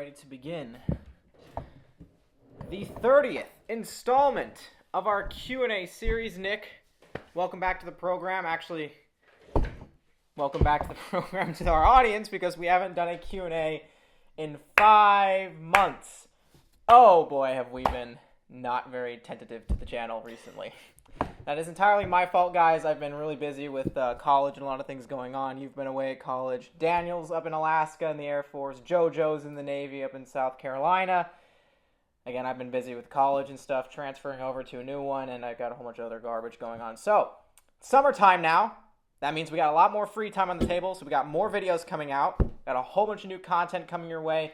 ready to begin the 30th installment of our Q&A series. Nick, welcome back to the program. Actually, welcome back to the program to our audience because we haven't done a Q&A in 5 months. Oh boy, have we been not very tentative to the channel recently. That is entirely my fault, guys. I've been really busy with college and a lot of things going on. You've been away at college. Daniel's up in Alaska in the Air Force. JoJo's in the Navy up in South Carolina. Again, I've been busy with college and stuff, transferring over to a new one, and I've got a whole bunch of other garbage going on. So, summertime now. That means we got a lot more free time on the table, so we got more videos coming out. Got a whole bunch of new content coming your way.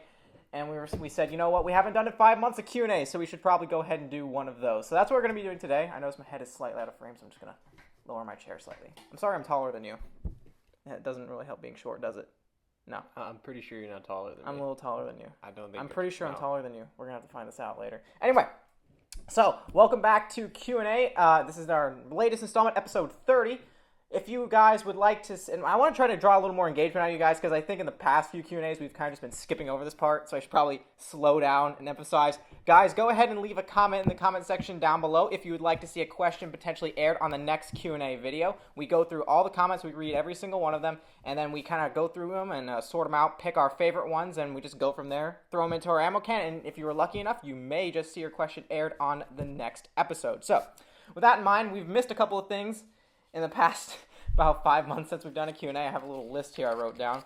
And we said, you know what, we haven't done it 5 months of Q&A, so we should probably go ahead and do one of those. So that's what we're going to be doing today. I notice my head is slightly out of frame, so I'm just going to lower my chair slightly. I'm sorry I'm taller than you. It doesn't really help being short, does it? No. I'm pretty sure you're not taller than me. I'm a little taller than you. I don't think I'm pretty sure I'm taller than you. We're going to have to find this out later. Anyway, so welcome back to Q&A. This is our latest installment, episode 30. If you guys would like to, and I want to try to draw a little more engagement out of you guys, because I think in the past few Q&As we've kind of just been skipping over this part, so I should probably slow down and emphasize. Guys, go ahead and leave a comment in the comment section down below if you would like to see a question potentially aired on the next Q&A video. We go through all the comments, we read every single one of them, and then we kind of go through them and sort them out, pick our favorite ones, and we just go from there, throw them into our ammo can, and if you were lucky enough, you may just see your question aired on the next episode. So, with that in mind, we've missed a couple of things in the past about 5 months since we've done a Q&A. I have a little list here I wrote down.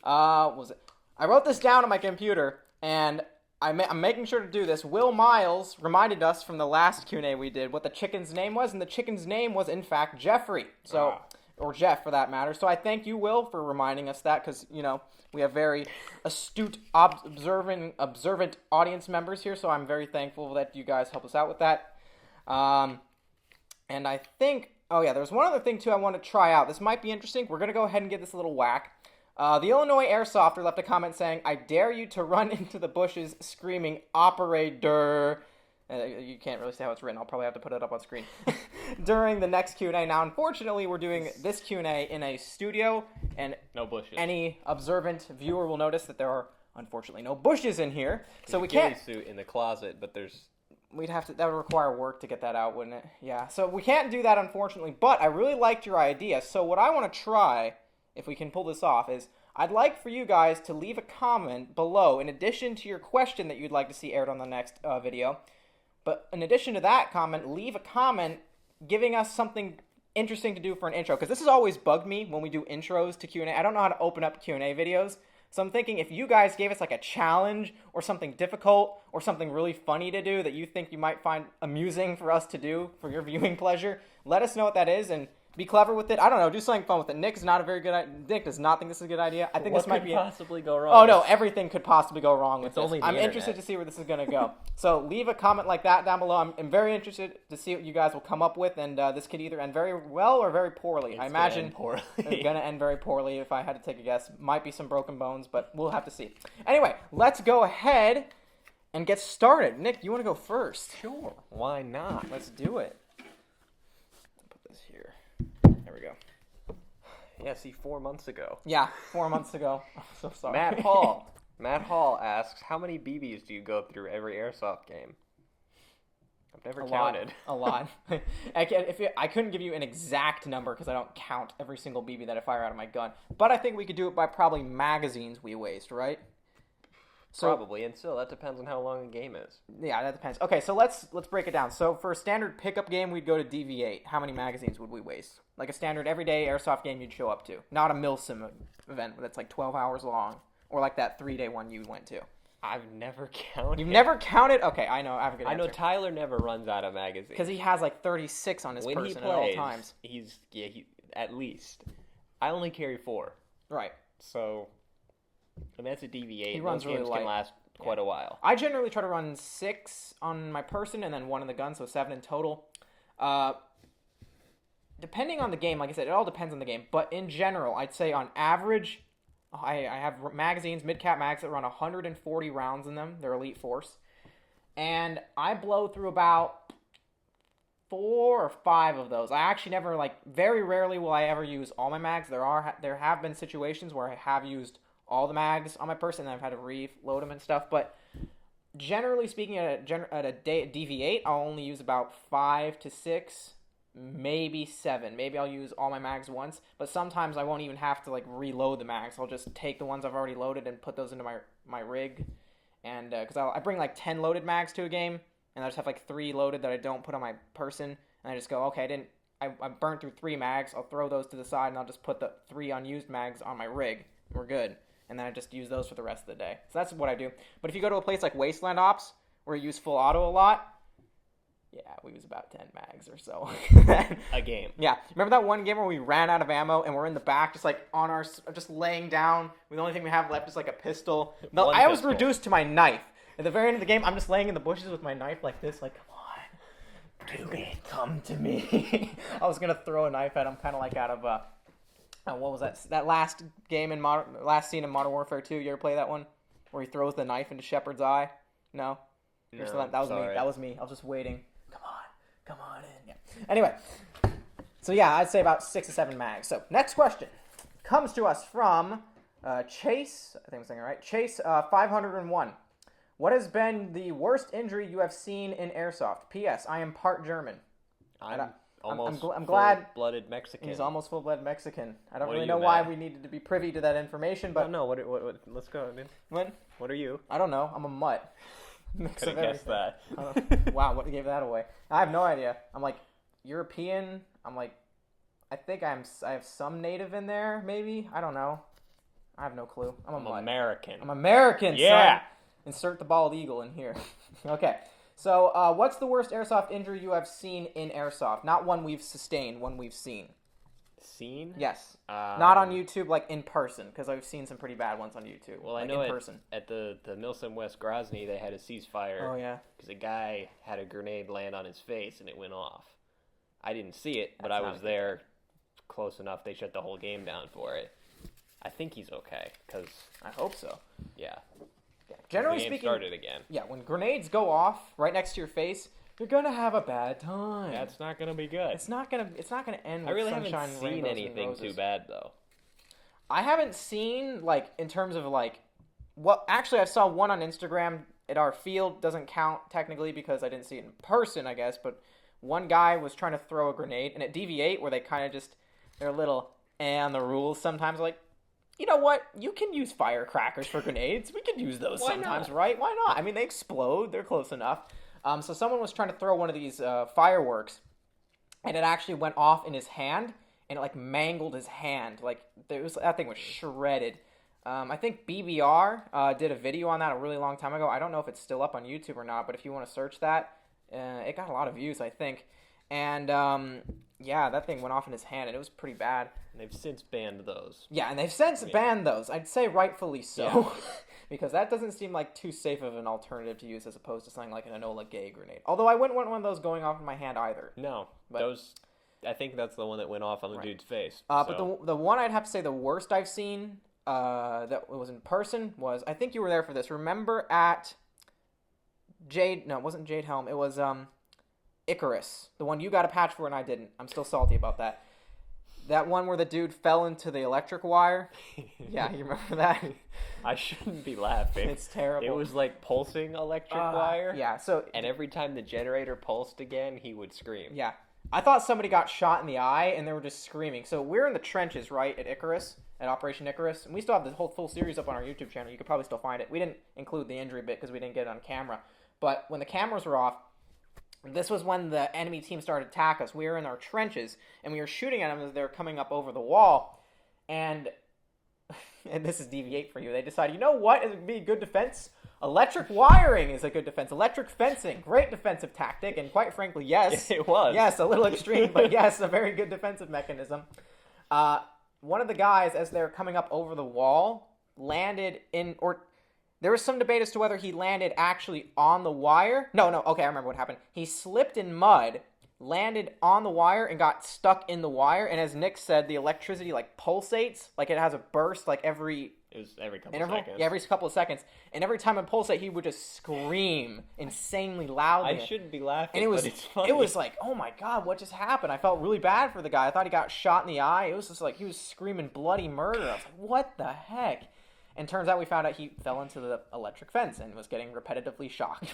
I wrote this down on my computer, and I'm making sure to do this. Will Miles reminded us from the last Q&A we did what the chicken's name was, and the chicken's name was, in fact, Jeffrey. So, or Jeff, for that matter. So I thank you, Will, for reminding us that, because, you know, we have very astute, observant audience members here, so I'm very thankful that you guys help us out with that. And I think... Oh, yeah, there's one other thing, too, I want to try out. This might be interesting. We're going to go ahead and give this a little whack. The Illinois Airsofter left a comment saying, I dare you to run into the bushes screaming, operator. You can't really see how it's written. I'll probably have to put it up on screen. During the next Q&A. Now, unfortunately, we're doing this Q&A in a studio, and no bushes. Any observant viewer will notice that there are, unfortunately, no bushes in here. So we can't... suit in the closet, but there's... that would require work to get that out, wouldn't it? Yeah, so we can't do that, unfortunately, but I really liked your idea. So what I want to try, if we can pull this off, is I'd like for you guys to leave a comment below, in addition to your question that you'd like to see aired on the next video. But in addition to that comment, leave a comment giving us something interesting to do for an intro, because this has always bugged me when we do intros to Q&A. I don't know how to open up Q&A videos. So I'm thinking if you guys gave us like a challenge or something difficult or something really funny to do that you think you might find amusing for us to do for your viewing pleasure, let us know what that is and be clever with it. I don't know, do something fun with it. Nick does not think this is a good idea. I think this might be possibly go wrong. Oh no, everything could possibly go wrong with this. I'm internet. interested to see where this is going to go. So leave a comment like that down below. I'm very interested to see what you guys will come up with, and this could either end very well or very poorly. I imagine it's going to end very poorly if I had to take a guess. Might be some broken bones, but we'll have to see. Anyway, let's go ahead and get started. Nick, you want to go first? Sure. Why not? Let's do it. Put this here. There we go. Yeah, see, 4 months ago. Yeah, 4 months ago. I'm so sorry. Matt Hall asks, how many BBs do you go through every Airsoft game? I've never counted. A lot. I couldn't give you an exact number because I don't count every single BB that I fire out of my gun. But I think we could do it by probably magazines we waste, right? So, probably, and still, that depends on how long the game is. Yeah, that depends. Okay, so let's break it down. So for a standard pickup game, we'd go to DV8. How many magazines would we waste? Like a standard everyday Airsoft game you'd show up to. Not a MilSim event that's like 12 hours long. Or like that 3-day one you went to. I've never counted. You've never counted? Okay, I know. I have a good answer. I know Tyler never runs out of magazines. Because he has like 36 on his person at all times. He's at least. I only carry 4. Right. So... and that's a DV8. He runs really light. Can last quite a while. I generally try to run 6 on my person and then 1 in the gun, so 7 in total. Depending on the game, like I said, it all depends on the game. But in general, I'd say on average, I have magazines, mid-cap mags that run 140 rounds in them. They're Elite Force. And I blow through about 4 or 5 of those. I actually never, very rarely will I ever use all my mags. There have been situations where I have used all the mags on my person, and I've had to reload them and stuff. But generally speaking, at a DV8, I'll only use about 5 to 6, maybe 7. Maybe I'll use all my mags once, but sometimes I won't even have to like reload the mags. I'll just take the ones I've already loaded and put those into my rig, and because I bring like 10 loaded mags to a game, and I just have like 3 loaded that I don't put on my person, and I just go, okay, I burnt through 3 mags. I'll throw those to the side, and I'll just put the 3 unused mags on my rig. We're good. And then I just use those for the rest of the day. So that's what I do. But if you go to a place like Wasteland Ops, where you use full auto a lot, yeah, we use about 10 mags or so. A game. Yeah. Remember that one game where we ran out of ammo and we're in the back just like just laying down. The only thing we have left is like a pistol. No, I was reduced to my knife. At the very end of the game, I'm just laying in the bushes with my knife like this, like, come on, do it, come to me. I was going to throw a knife at him, kind of like out of... what was that? That last game in last scene in Modern Warfare 2. You ever play that one where he throws the knife into Shepard's eye? No. No, that was sorry. me. That was me. I was just waiting. Come on in. Yeah. Anyway, so yeah, I'd say about 6 to 7 mags. So next question comes to us from Chase. I think I'm saying it right. Chase 501. What has been the worst injury you have seen in Airsoft? P.S. I am part German. I'm glad full-blooded Mexican. He's almost full-blooded Mexican. I don't What really are know you, why Matt? we needed to be privy to that information, but No, what, let's go, dude. What are you? I don't know. I'm a mutt. Mix Could of have guessed everything. that. Wow, what gave that away? I have no idea. I'm like European. I'm like, I think I have some native in there, maybe. I don't know. I have no clue. I'm a mutt. American. I'm American. Yeah. Son. Insert the bald eagle in here. Okay. So, what's the worst airsoft injury you have seen in airsoft? Not one we've sustained, one we've seen. Seen? Yes. Not on YouTube, like in person, because I've seen some pretty bad ones on YouTube. Well, like I know in person. at the MilSim West Grozny, they had a ceasefire. Oh, yeah. Because a guy had a grenade land on his face and it went off. I didn't see it, but That's I not was a good there close enough. They shut the whole game down for it. I think he's okay, because, I hope so. yeah. Yeah. Generally the game speaking, started again. yeah, when grenades go off right next to your face, you're gonna have a bad time. That's not going to be good. It's not gonna end with I really sunshine, haven't seen rainbows, and anything roses. too bad, though. I haven't seen, like, in terms of, like, well, actually, I saw one on Instagram at our field. Doesn't count, technically, because I didn't see it in person, I guess, but one guy was trying to throw a grenade, and at DV8, where they kind of just, they're a little on the rules sometimes, like, you know what? You can use firecrackers for grenades. We could use those Why sometimes, not? right? Why not? I mean, they explode. They're close enough. So someone was trying to throw one of these fireworks, and it actually went off in his hand, and it, like, mangled his hand. Like, that thing was shredded. I think BBR did a video on that a really long time ago. I don't know if it's still up on YouTube or not, but if you want to search that, it got a lot of views, I think. And, yeah, that thing went off in his hand, and it was pretty bad. And they've since banned those. Yeah, and they've since banned those. I'd say rightfully so. Yeah. Because that doesn't seem like too safe of an alternative to use as opposed to something like an Enola Gay grenade. Although I wouldn't want one of those going off in my hand either. No, But- those. I think that's the one that went off on the dude's face. But the one I'd have to say the worst I've seen that was in person was, I think you were there for this. Remember at Jade? No, it wasn't Jade Helm. It was Icarus, the one you got a patch for and I didn't. I'm still salty about that. That one where the dude fell into the electric wire. Yeah, you remember that? I shouldn't be laughing. It's terrible. It was like pulsing electric wire. Yeah, so And every time the generator pulsed again, he would scream. yeah. I thought somebody got shot in the eye and they were just screaming. So we're in the trenches, right, at Icarus, at Operation Icarus. And we still have the whole full series up on our YouTube channel. You could probably still find it. We didn't include the injury bit because we didn't get it on camera. But when the cameras were off, this was when the enemy team started to attack us. We were in our trenches, and we were shooting at them as they were coming up over the wall. And this is DV8 for you. They decided, you know what would be good defense? Electric wiring is a good defense. Electric fencing, great defensive tactic. And quite frankly, yes. It was. Yes, a little extreme, but yes, a very good defensive mechanism. One of the guys, as they're coming up over the wall, landed in, or there was some debate as to whether he landed actually on the wire. No, okay, I remember what happened. He slipped in mud, landed on the wire, and got stuck in the wire. And as Nick said, the electricity, like, pulsates. Like, it has a burst, like, every It was every couple interval. seconds. Yeah, every couple of seconds. And every time it pulsate, he would just scream insanely loudly. I shouldn't be laughing, And it was, but it's funny. it was like, oh my God, what just happened? I felt really bad for the guy. I thought he got shot in the eye. It was just like, he was screaming bloody murder. I was like, what the heck? And turns out we found out he fell into the electric fence and was getting repetitively shocked.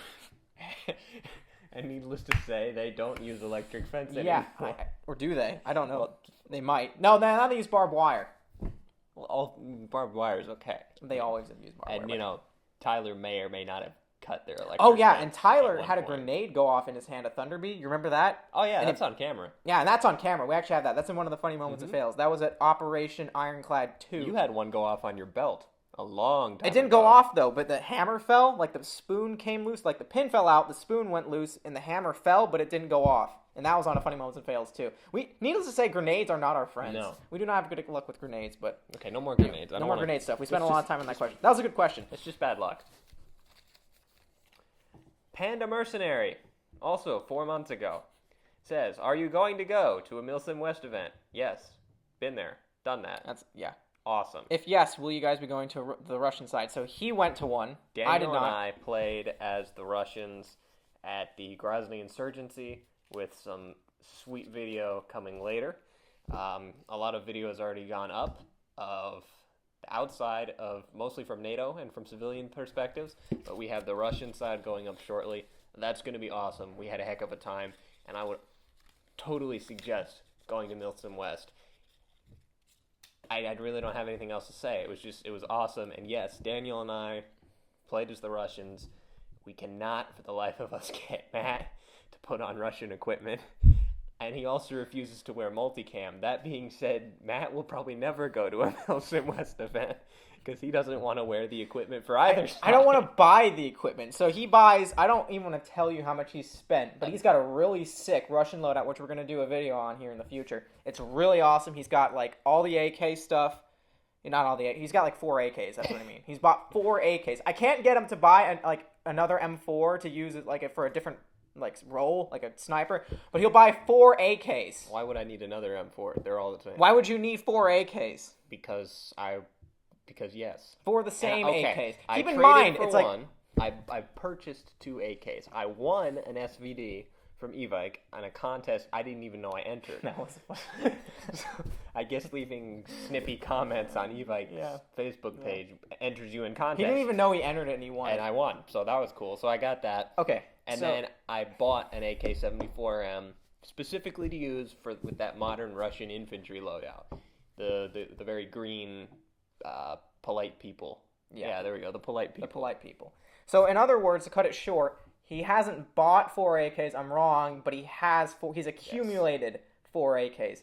And needless to say, they don't use electric fence Yeah, anymore. or do they? I don't know. Well, they might. No, now they use barbed wire. Well, all barbed wire is okay. They always have used barbed wire. And, you know, Tyler may or may not have cut their electric Oh, yeah, fence and Tyler at had a one point. grenade go off in his hand, a Thunderbee. You remember that? Oh, yeah, And that's on camera. Yeah, and that's on camera. We actually have that. That's in one of the funny moments of fails. That was at Operation Ironclad 2. You had one go off on your belt a long time It didn't ago. go off, though, but the hammer fell. Like, the spoon came loose. Like, the pin fell out, the spoon went loose, and the hammer fell, but it didn't go off. And that was on a funny moments and fails, too. Needless to say, grenades are not our friends. No. We do not have good luck with grenades, but... Okay, no more grenades. No more grenade stuff. We spent a lot of time on that question. That was a good question. It's just bad luck. Panda Mercenary, also 4 months ago, says, "Are you going to go to a MilSim West event?" Yes. Been there. Done that. Yeah. Awesome. If yes, will you guys be going to the Russian side? So he went to one. Daniel I did not. and I played as the Russians at the Grozny Insurgency with some sweet video coming later. A lot of video has already gone up of the outside of mostly from NATO and from civilian perspectives, but we have the Russian side going up shortly. That's going to be awesome. We had a heck of a time, and I would totally suggest going to MilSim West. I really don't have anything else to say. It was awesome. And yes, Daniel and I played as the Russians. We cannot, for the life of us, get Matt to put on Russian equipment. And he also refuses to wear multicam. That being said, Matt will probably never go to a MilSim West event because he doesn't want to wear the equipment for either side. I don't want to buy the equipment. So he buys, I don't even want to tell you how much he's spent, but he's got a really sick Russian loadout, which we're going to do a video on here in the future. It's really awesome. He's got like all the AK stuff. Not all the AK. He's got like 4 AKs. That's what I mean. He's bought 4 AKs. I can't get him to buy another M4 to use it for a different role, like a sniper, but he'll buy 4 AKs. Why would I need another M4? They're all the same. Why would you need 4 AKs? Because yes. For the same AKs. Keep in traded mind, for it's one. I purchased 2 AKs. I won an SVD from Evike on a contest I didn't even know I entered. That was fun. So, I guess leaving snippy comments on Evike's Facebook page enters you in contest. He didn't even know he entered it and he won. And I won, so that was cool. So I got that. Okay. And then I bought an AK-74M specifically to use with that modern Russian infantry loadout. The very green, polite people. Yeah, there we go. The polite people. The polite people. So in other words, to cut it short, he hasn't bought 4 AKs. I'm wrong, but he has 4. He's accumulated 4 AKs.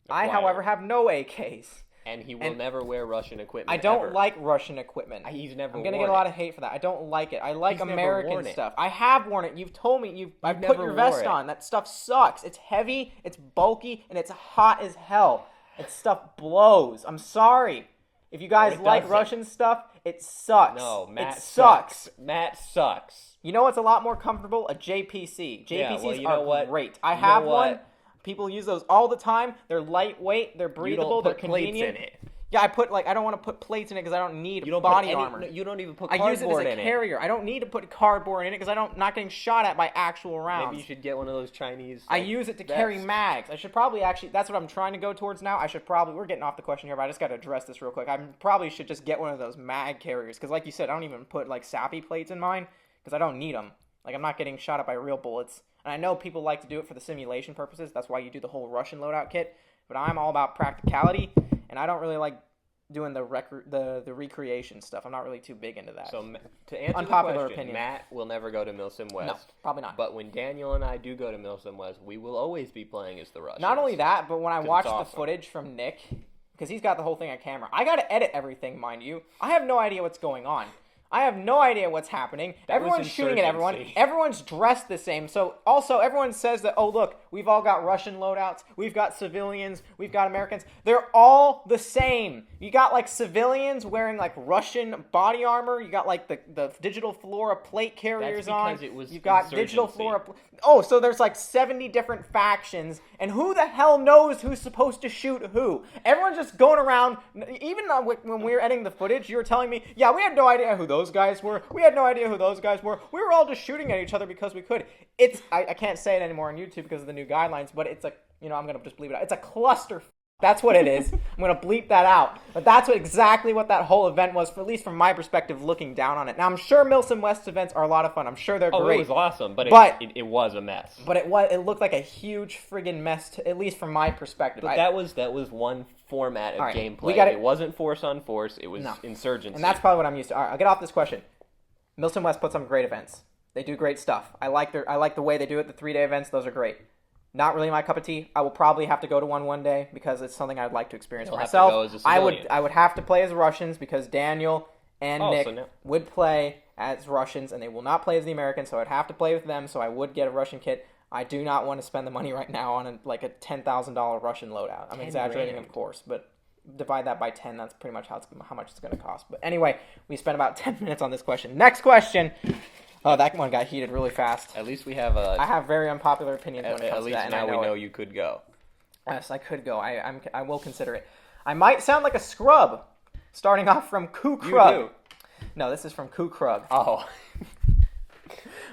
I, however, have no AKs. And he will never wear Russian equipment. I don't ever. like Russian equipment. He's never. I'm gonna get a lot of hate for that. I don't like it. I like American stuff. It. I have worn it. You've told me I've put your vest on. That stuff sucks. It's heavy. It's bulky, and it's hot as hell. That stuff blows. I'm sorry. If you guys like Russian stuff, it sucks. No, Matt sucks. Matt sucks. You know what's a lot more comfortable? A JPC. JPCs are great. I have one. People use those all the time. They're lightweight. They're breathable. They're convenient. Plates in it. Yeah, I don't want to put plates in it because I don't need body armor. You don't even put cardboard in it. I use it as a carrier. I don't need to put cardboard in it because I'm not getting shot at by actual rounds. Maybe you should get one of those Chinese. I use it to carry mags. I should probably that's what I'm trying to go towards now. We're getting off the question here, but I just got to address this real quick. I probably should just get one of those mag carriers because, like you said, I don't even put sappy plates in mine because I don't need them. I'm not getting shot at by real bullets. And I know people like to do it for the simulation purposes. That's why you do the whole Russian loadout kit. But I'm all about practicality, and I don't really like doing the recreation stuff. I'm not really too big into that. So to answer Unpopular the question, opinion. Matt will never go to MilSim West. No, probably not. But when Daniel and I do go to MilSim West, we will always be playing as the Russians. Not only that, but when I watch the footage from Nick, because he's got the whole thing on camera, I got to edit everything, mind you. I have no idea what's going on. I have no idea what's happening. Everyone's shooting at everyone. Everyone's dressed the same. So also everyone says that, oh, look, we've all got Russian loadouts. We've got civilians. We've got Americans. They're all the same. You got civilians wearing Russian body armor. You got the digital Flora plate carriers on. That's because it was You've got digital Flora. Oh, so there's 70 different factions. And who the hell knows who's supposed to shoot who? Everyone's just going around. Even when we were editing the footage, you were telling me, yeah, we had no idea who those guys were. We had no idea who those guys were. We were all just shooting at each other because we could. I can't say it anymore on YouTube because of the new guidelines, but it's I'm going to just believe it. It's a cluster That's what it is. I'm going to bleep that out. But that's exactly what that whole event was, for at least from my perspective, looking down on it. Now, I'm sure MilSim West events are a lot of fun. I'm sure they're great. It was awesome, but it was a mess. But it looked like a huge friggin' mess, at least from my perspective. But that was one format of gameplay. It wasn't force on force. It was insurgency. And that's probably what I'm used to. All right, I'll get off this question. MilSim West puts on great events. They do great stuff. I like the way they do it. The 3-day events, those are great. Not really my cup of tea. I will probably have to go to one day because it's something I'd like to experience for myself. Have to go as a civilian. I would have to play as Russians because Daniel and Nick would play as Russians and they will not play as the Americans, so I'd have to play with them, so I would get a Russian kit. I do not want to spend the money right now on a $10,000 Russian loadout. I'm exaggerating, of course, but divide that by 10, that's pretty much how much it's going to cost. But anyway, we spent about 10 minutes on this question. Next question. Oh, that one got heated really fast. At least we have a... I have very unpopular opinions when it comes to that. At least now we know you could go. Yes, I could go. I will consider it. I might sound like a scrub, starting off from Kukrug. You do. No, this is from Kukrug. Oh.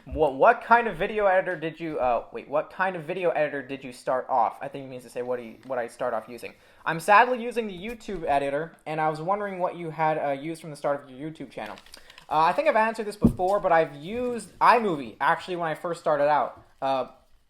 What kind of video editor did you... what kind of video editor did you start off? I think it means to say what I start off using. I'm sadly using the YouTube editor, and I was wondering what you had used from the start of your YouTube channel. I think I've answered this before, but I've used iMovie, actually, when I first started out.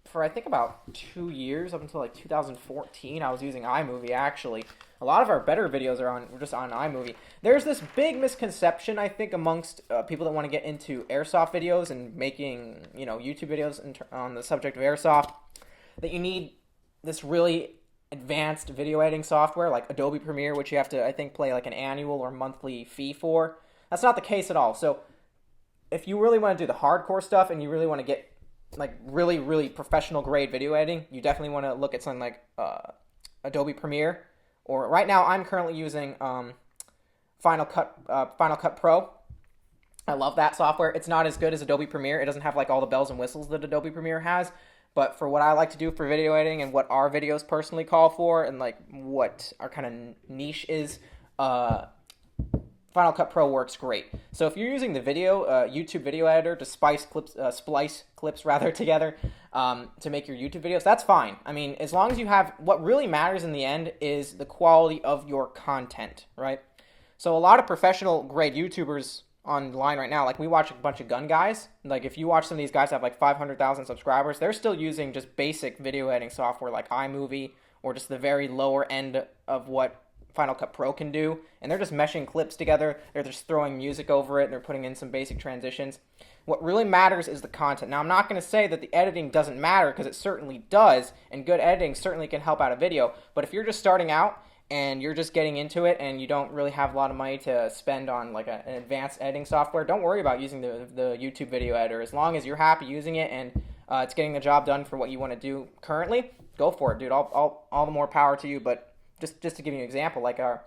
For, I think, about 2 years, up until, 2014, I was using iMovie, actually. A lot of our better videos are just on iMovie. There's this big misconception, I think, amongst people that want to get into Airsoft videos and making, YouTube videos on the subject of Airsoft, that you need this really advanced video editing software, like Adobe Premiere, which you have to, I think, pay, an annual or monthly fee for. That's not the case at all. So if you really want to do the hardcore stuff and you really want to get really, really professional grade video editing, you definitely want to look at something like Adobe Premiere. Or right now I'm currently using Final Cut Pro. I love that software. It's not as good as Adobe Premiere. It doesn't have all the bells and whistles that Adobe Premiere has. But for what I like to do for video editing and what our videos personally call for and what our kind of niche is, Final Cut Pro works great. So if you're using the YouTube video editor to splice clips together to make your YouTube videos, that's fine. I mean, as long as you have, what really matters in the end is the quality of your content, right? So a lot of professional grade YouTubers online right now, we watch a bunch of gun guys. If you watch some of these guys that have 500,000 subscribers, they're still using just basic video editing software like iMovie or just the very lower end of what Final Cut Pro can do, and they're just meshing clips together, they're just throwing music over it, and they're putting in some basic transitions. What really matters is the content. Now, I'm not going to say that the editing doesn't matter, because it certainly does, and good editing certainly can help out a video, but if you're just starting out, and you're just getting into it, and you don't really have a lot of money to spend on an advanced editing software, don't worry about using the YouTube video editor. As long as you're happy using it, and it's getting the job done for what you want to do currently, go for it, dude. All the more power to you, but just to give you an example, our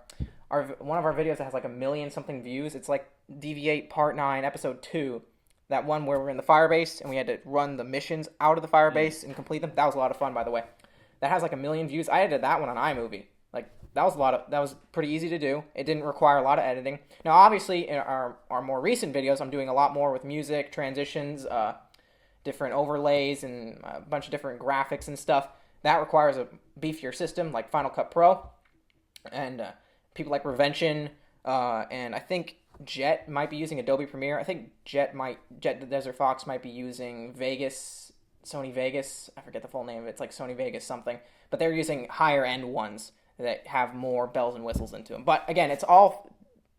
one of our videos that has 1 million something views, it's DV8 Part 9 Episode 2, that one where we're in the firebase and we had to run the missions out of the firebase and complete them. That was a lot of fun, by the way. That has 1 million views. I edited that one on iMovie. That was pretty easy to do. It didn't require a lot of editing. Now, obviously, in our more recent videos, I'm doing a lot more with music, transitions, different overlays, and a bunch of different graphics and stuff. That requires a beefier system like Final Cut Pro, and people like Revention, and I think Jet might be using Adobe Premiere. I think Jet the Desert Fox might be using Sony Vegas. I forget the full name of it. It's Sony Vegas something, but they're using higher end ones that have more bells and whistles into them. But again, it's all,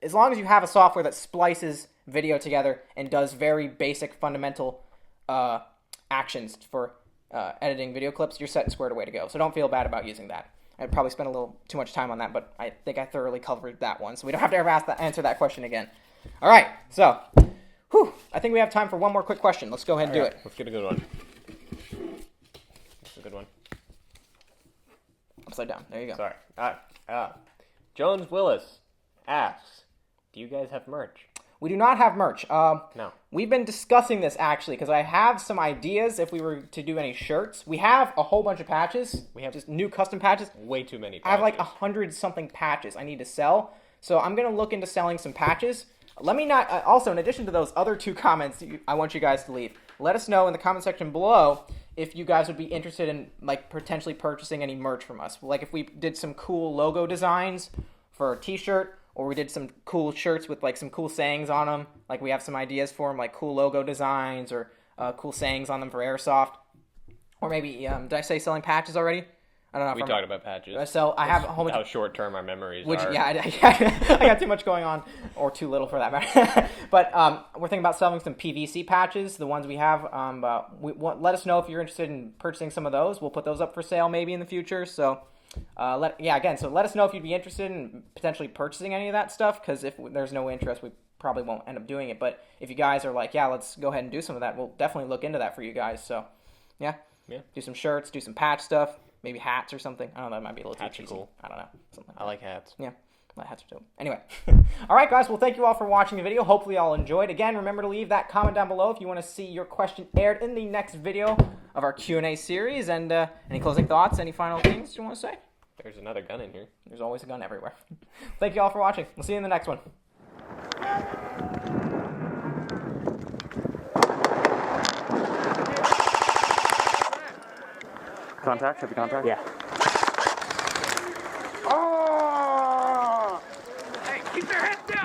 as long as you have a software that splices video together and does very basic fundamental actions for editing video clips, you're set and squared away to go. So don't feel bad about using that. I probably spent a little too much time on that, but I think I thoroughly covered that one, so we don't have to ever answer that question again. All right, so I think we have time for one more quick question. Let's go ahead and do it. Let's get a good one. That's a good one. Upside down. There you go. Sorry. Jones Willis asks, do you guys have merch? We do not have merch. No. We've been discussing this, actually, because I have some ideas if we were to do any shirts. We have a whole bunch of patches. We have just new custom patches. Way too many patches. I have 100-something patches I need to sell. So I'm going to look into selling some patches. Let me not... also, in addition to those other 2 comments I want you guys to leave, let us know in the comment section below if you guys would be interested in like potentially purchasing any merch from us. Like if we did some cool logo designs for a t-shirt, or we did some cool shirts with like some cool sayings on them. Like we have some ideas for them, like cool logo designs or cool sayings on them for Airsoft. Or maybe, did I say selling patches already? I don't know. We talked about patches. So I have a whole bunch. How short-term our memories are. Yeah, I got too much going on, or too little for that matter. But we're thinking about selling some PVC patches, the ones we have. Let us know if you're interested in purchasing some of those. We'll put those up for sale maybe in the future. So, so let us know if you'd be interested in potentially purchasing any of that stuff. Because if there's no interest, we probably won't end up doing it. But if you guys are like, yeah, let's go ahead and do some of that, we'll definitely look into that for you guys. So, yeah. Do some shirts, do some patch stuff. Maybe hats or something. I don't know. That might be a little too cheesy. Cool. I don't know. Something like I like hats. Yeah. Hats are dope. Anyway. All right, guys. Well, thank you all for watching the video. Hopefully you all enjoyed. Again, remember to leave that comment down below if you want to see your question aired in the next video of our Q&A series. And any closing thoughts? Any final things you want to say? There's another gun in here. There's always a gun everywhere. Thank you all for watching. We'll see you in the next one. Contact? Heavy contact? Yeah. Oh! Hey, keep their heads down!